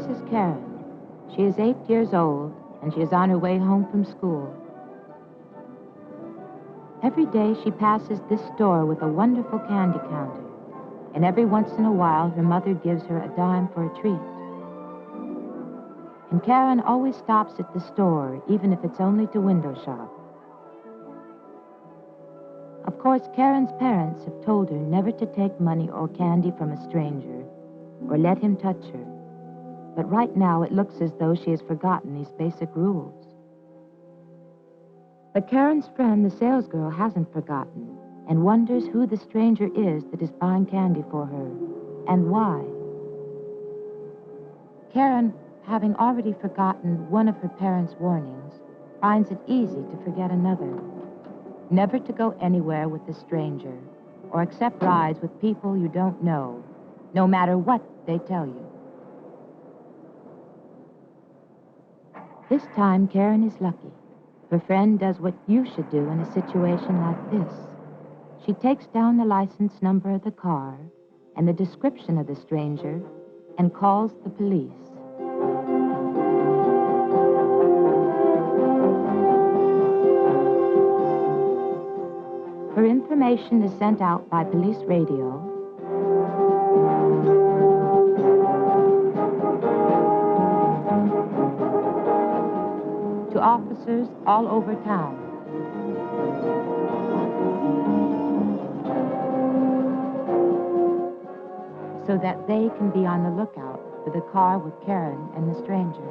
This is Karen. She is 8 years old, and she is on her way home from school. Every day she passes this store with a wonderful candy counter, and every once in a while her mother gives her a dime for a treat. And Karen always stops at the store, even if it's only to window shop. Of course, Karen's parents have told her never to take money or candy from a stranger, or let him touch her. But right now it looks as though she has forgotten these basic rules. But Karen's friend, the salesgirl, hasn't forgotten, and wonders who the stranger is that is buying candy for her, and why. Karen, having already forgotten one of her parents' warnings, finds it easy to forget another. Never to go anywhere with a stranger, or accept rides with people you don't know, no matter what they tell you. This time, Karen is lucky. Her friend does what you should do in a situation like this. She takes down the license number of the car and the description of the stranger and calls the police. Her information is sent out by police radio, to officers all over town. So that they can be on the lookout for the car with Karen and the stranger.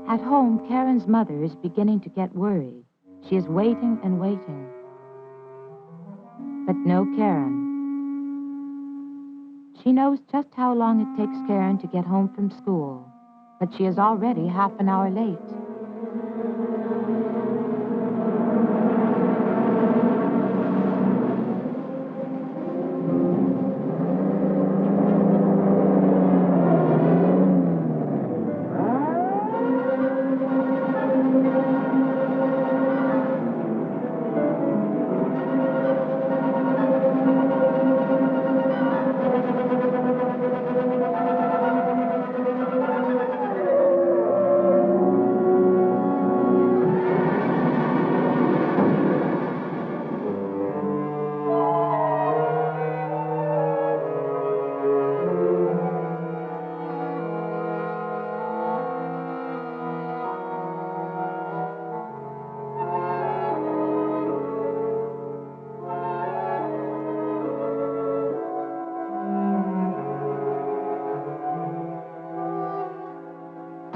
At home, Karen's mother is beginning to get worried. She is waiting and waiting. But no Karen. She knows just how long it takes Karen to get home from school, but she is already half an hour late.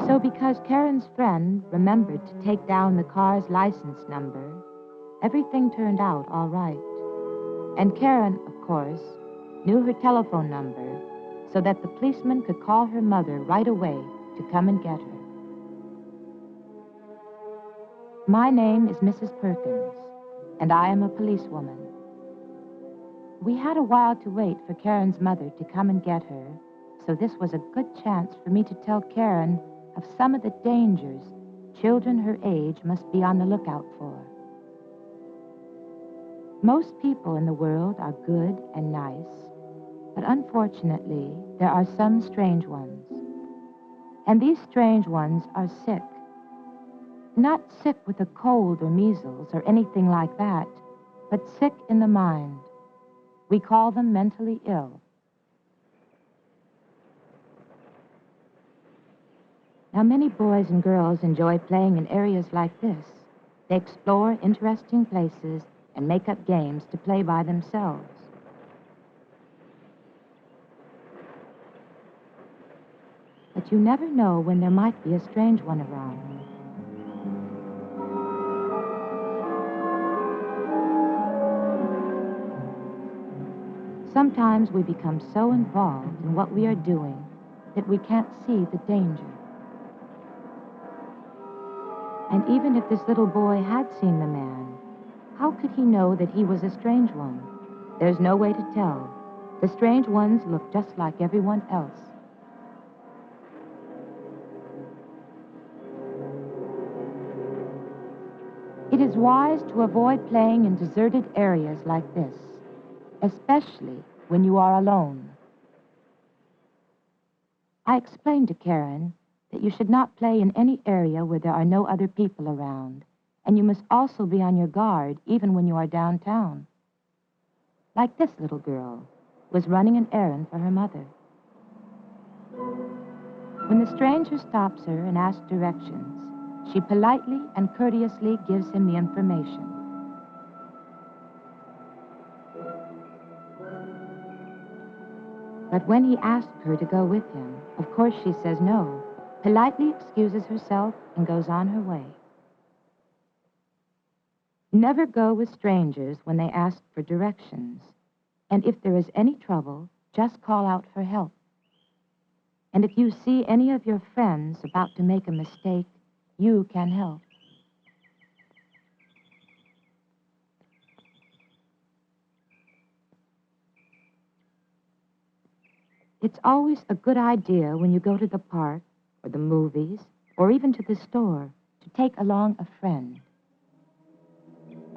So because Karen's friend remembered to take down the car's license number, everything turned out all right. And Karen, of course, knew her telephone number so that the policeman could call her mother right away to come and get her. My name is Mrs. Perkins, and I am a policewoman. We had a while to wait for Karen's mother to come and get her, so this was a good chance for me to tell Karen of some of the dangers children her age must be on the lookout for. Most people in the world are good and nice, but unfortunately, there are some strange ones. And these strange ones are sick. Not sick with a cold or measles or anything like that, but sick in the mind. We call them mentally ill. Now, many boys and girls enjoy playing in areas like this. They explore interesting places and make up games to play by themselves. But you never know when there might be a strange one around. Sometimes we become so involved in what we are doing that we can't see the danger. And even if this little boy had seen the man, how could he know that he was a strange one? There's no way to tell. The strange ones look just like everyone else. It is wise to avoid playing in deserted areas like this, especially when you are alone. I explained to Karen that you should not play in any area where there are no other people around, and you must also be on your guard even when you are downtown. Like this little girl was running an errand for her mother. When the stranger stops her and asks directions, she politely and courteously gives him the information. But when he asks her to go with him, of course she says no, politely excuses herself, and goes on her way. Never go with strangers when they ask for directions. And if there is any trouble, just call out for help. And if you see any of your friends about to make a mistake, you can help. It's always a good idea when you go to the park, or the movies, or even to the store, to take along a friend.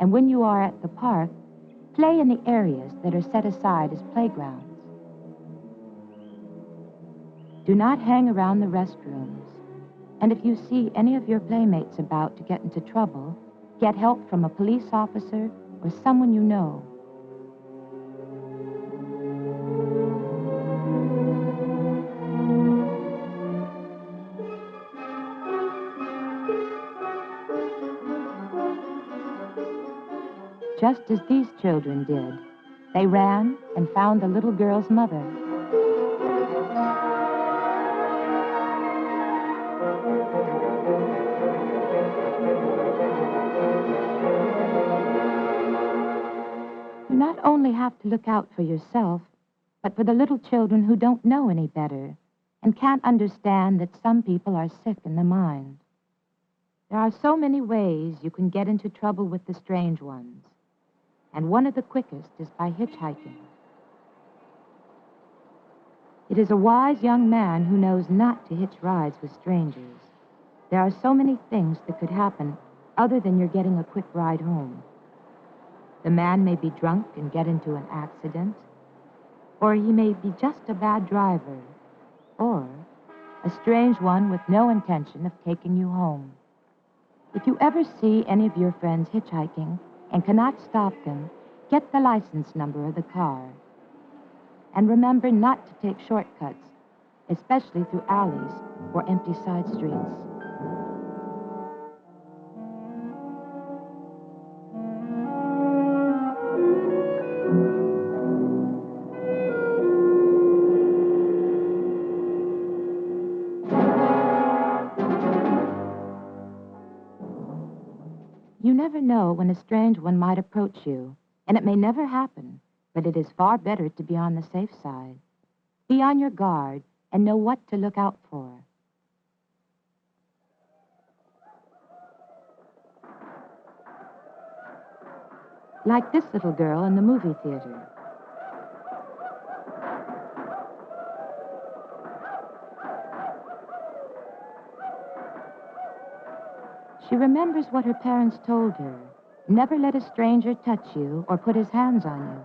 And when you are at the park, play in the areas that are set aside as playgrounds. Do not hang around the restrooms. And if you see any of your playmates about to get into trouble, get help from a police officer or someone you know. Just as these children did, they ran and found the little girl's mother. You not only have to look out for yourself, but for the little children who don't know any better and can't understand that some people are sick in the mind. There are so many ways you can get into trouble with the strange ones, and one of the quickest is by hitchhiking. It is a wise young man who knows not to hitch rides with strangers. There are so many things that could happen other than you're getting a quick ride home. The man may be drunk and get into an accident, or he may be just a bad driver, or a strange one with no intention of taking you home. If you ever see any of your friends hitchhiking and cannot stop them, get the license number of the car. And remember not to take shortcuts, especially through alleys or empty side streets. You never know when a strange one might approach you, and it may never happen, but it is far better to be on the safe side. Be on your guard and know what to look out for. Like this little girl in the movie theater. She remembers what her parents told her. Never let a stranger touch you or put his hands on you.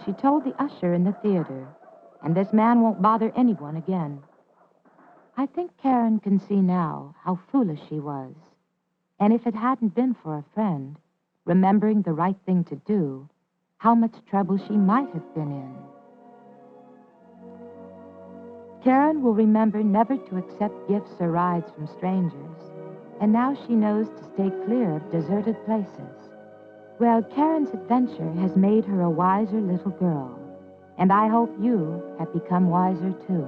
She told the usher in the theater, and this man won't bother anyone again. I think Karen can see now how foolish she was. And if it hadn't been for a friend, remembering the right thing to do, how much trouble she might have been in. Karen will remember never to accept gifts or rides from strangers, and now she knows to stay clear of deserted places. Well, Karen's adventure has made her a wiser little girl, and I hope you have become wiser too.